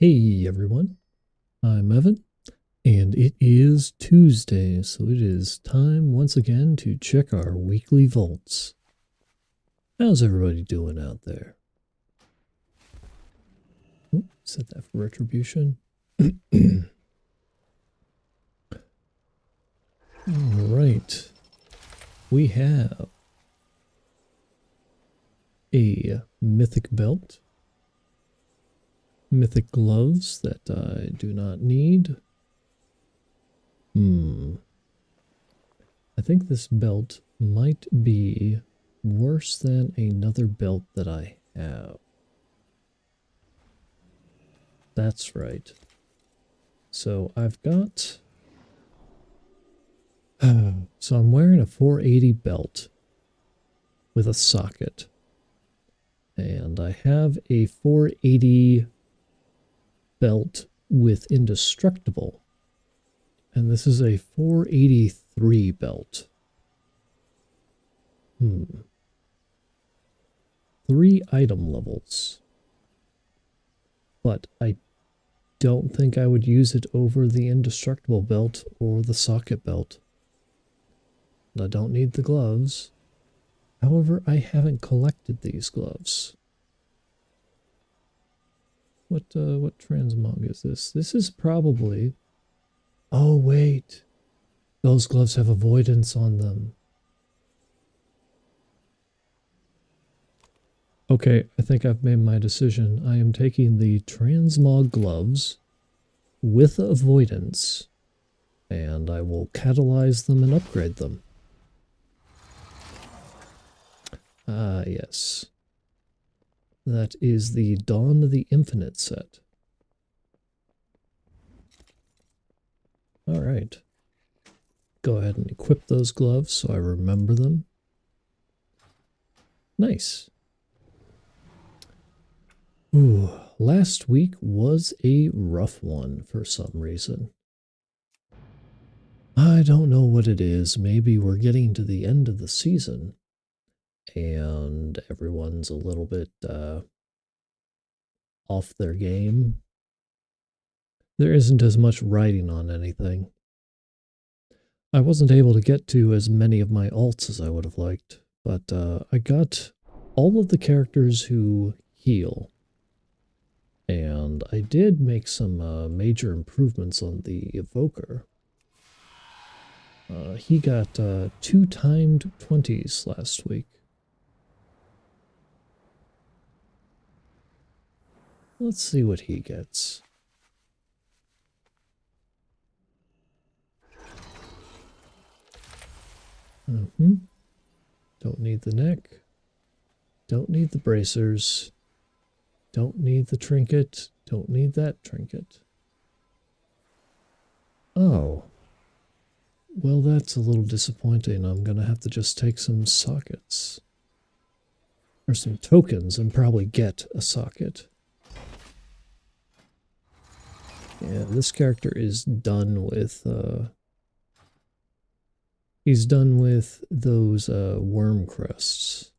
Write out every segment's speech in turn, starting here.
Hey everyone, I'm Evan, and it is Tuesday, so it is time once again to check our weekly vaults. How's everybody doing out there? Oh, set that for retribution. Alright, we have a mythic belt, mythic gloves that I do not need. I think this belt might be worse than another belt that I have. That's right. So I've got... so I'm wearing a 480 belt with a socket. And I have a 480 belt with indestructible. And this is a 483 belt. 3 item levels. But I don't think I would use it over the indestructible belt or the socket belt. And I don't need the gloves. However, I haven't collected these gloves. What transmog is this? This is probably... Oh, wait. Those gloves have avoidance on them. Okay, I think I've made my decision. I am taking the transmog gloves with avoidance, and I will catalyze them and upgrade them. Ah, yes. That is the Dawn of the Infinite set. Alright. Go ahead and equip those gloves so I remember them. Nice. Ooh, last week was a rough one for some reason. I don't know what it is. Maybe we're getting to the end of the season and everyone's a little bit off their game. There isn't as much writing on anything. I wasn't able to get to as many of my alts as I would have liked, but I got all of the characters who heal. And I did make some major improvements on the Evoker. He got 2 timed 20s last week. Let's see what he gets. Don't need the neck. Don't need the bracers. Don't need the trinket. Don't need that trinket. Oh. Well, that's a little disappointing. I'm gonna have to just take some sockets. Or some tokens and probably get a socket. Yeah, this character is done with, he's done with those, worm crests.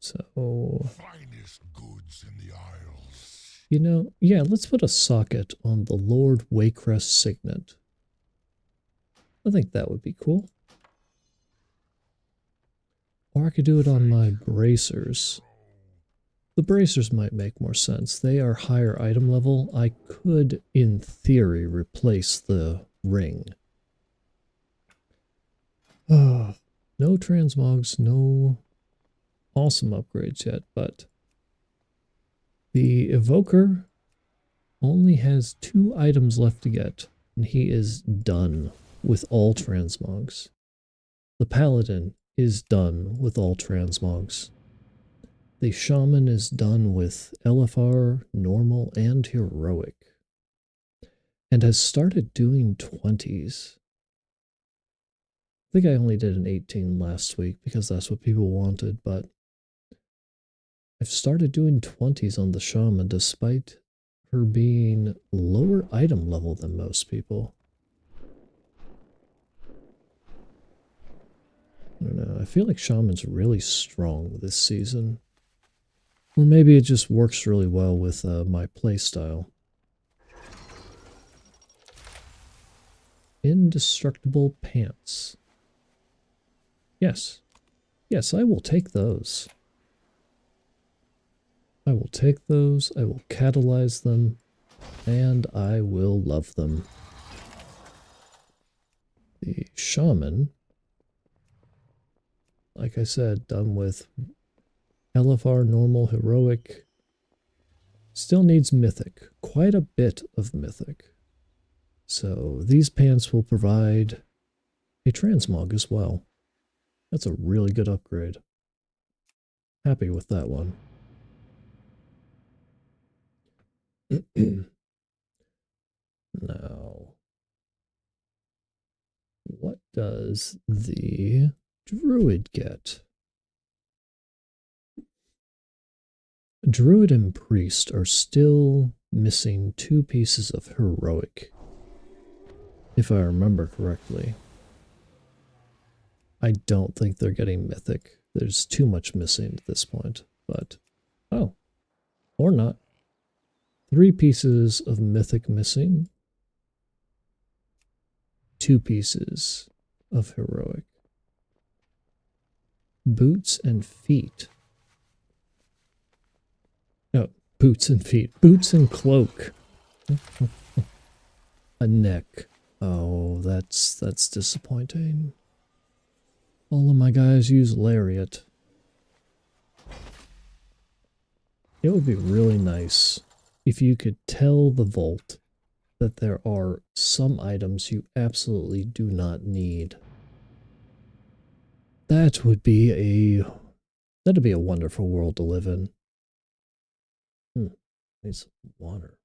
So... Finest goods in the Isles. You know, yeah, let's put a socket on the Lord Waycrest signet. I think that would be cool. Or I could do it on my bracers. The bracers might make more sense. They are higher item level. I could, in theory, replace the ring. No transmogs, no awesome upgrades yet, but the Evoker only has 2 items left to get, and he is done with all transmogs. The Paladin is done with all transmogs. The Shaman is done with LFR, normal, and heroic, and has started doing 20s. I think I only did an 18 last week because that's what people wanted, but I've started doing 20s on the Shaman despite her being lower item level than most people. I don't know, I feel like Shaman's really strong this season. Or maybe it just works really well with my playstyle. Indestructible pants. Yes. Yes, I will take those. I will take those, I will catalyze them, and I will love them. The shaman, like I said, done with LFR, normal, heroic. Still needs mythic, quite a bit of mythic. So these pants will provide a transmog as well. That's a really good upgrade. Happy with that one. Now, what does the druid get? Druid and priest are still missing 2 pieces of heroic, if I remember correctly. I don't think they're getting mythic. There's too much missing at this point, but oh, or not. 3 pieces of mythic missing. 2 pieces of heroic. Boots and feet. No, boots and feet. Boots and cloak. A neck. Oh, that's disappointing. All of my guys use lariat. It would be really nice if you could tell the vault that there are some items you absolutely do not need. That'd be a wonderful world to live in. Need some water.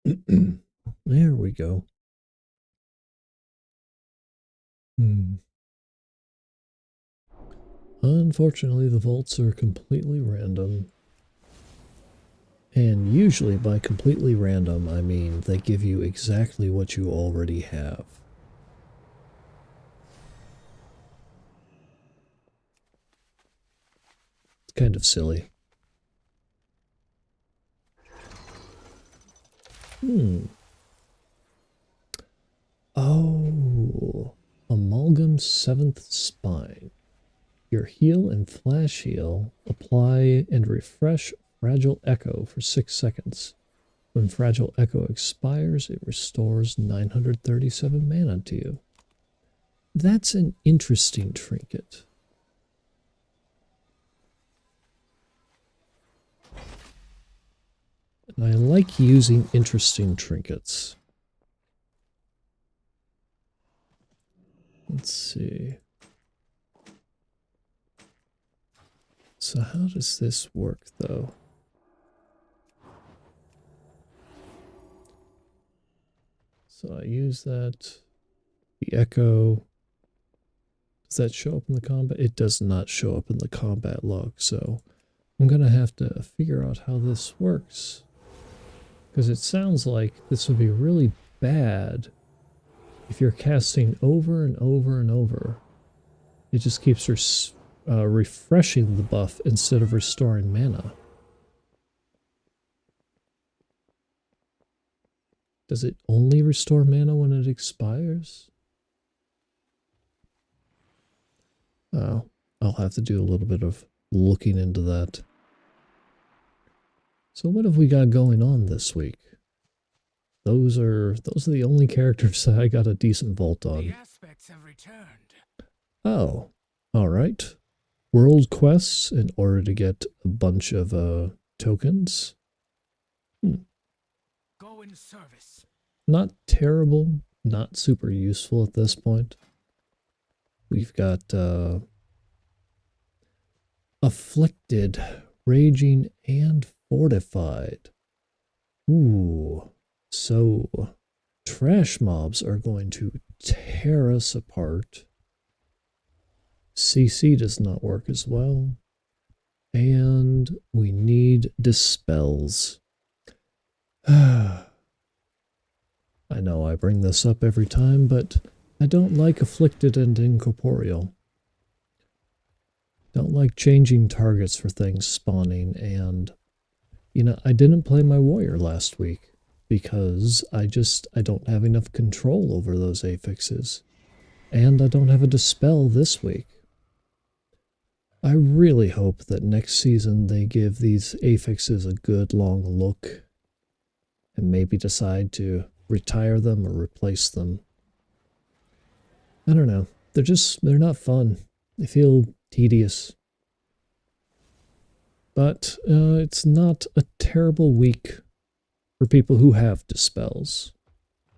There we go. Unfortunately, the vaults are completely random. And usually by completely random, I mean they give you exactly what you already have. It's kind of silly. Oh, Amalgam 7th Spine. Your heal and flash heal, apply and refresh Fragile Echo for 6 seconds. When Fragile Echo expires, it restores 937 mana to you. That's an interesting trinket. And I like using interesting trinkets. Let's see. So how does this work, though? So I use that. The echo. Does that show up in the combat? It does not show up in the combat log, so I'm going to have to figure out how this works. Because it sounds like this would be really bad if you're casting over and over and over. It just keeps refreshing the buff instead of restoring mana. Does it only restore mana when it expires? Oh, I'll have to do a little bit of looking into that. So what have we got going on this week? Those are the only characters that I got a decent vault on. The aspects have returned. Oh, all right. World quests in order to get a bunch of tokens. Go in service. Not terrible, not super useful at this point. We've got Afflicted, Raging, and Fortified. Ooh, so trash mobs are going to tear us apart. CC does not work as well. And we need dispels. I know I bring this up every time, but I don't like Afflicted and Incorporeal. Don't like changing targets for things spawning, and I didn't play my warrior last week because I don't have enough control over those affixes. And I don't have a dispel this week. I really hope that next season they give these affixes a good long look and maybe decide to retire them or replace them. I don't know. They're not fun. They feel tedious. But it's not a terrible week for people who have dispels,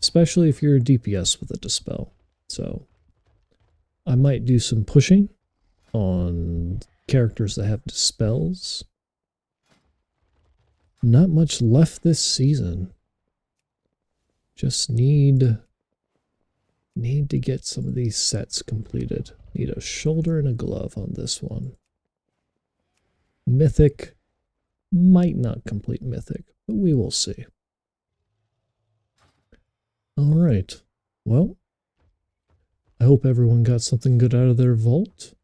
especially if you're a DPS with a dispel. So I might do some pushing on characters that have dispels. Not much left this season. Just need to get some of these sets completed. Need a shoulder and a glove on this one. Mythic might not complete Mythic, but we will see. Alright, well, I hope everyone got something good out of their vault.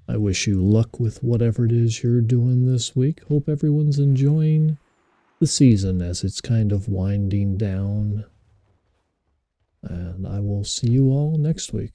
I wish you luck with whatever it is you're doing this week. Hope everyone's enjoying the season as it's kind of winding down. And I will see you all next week.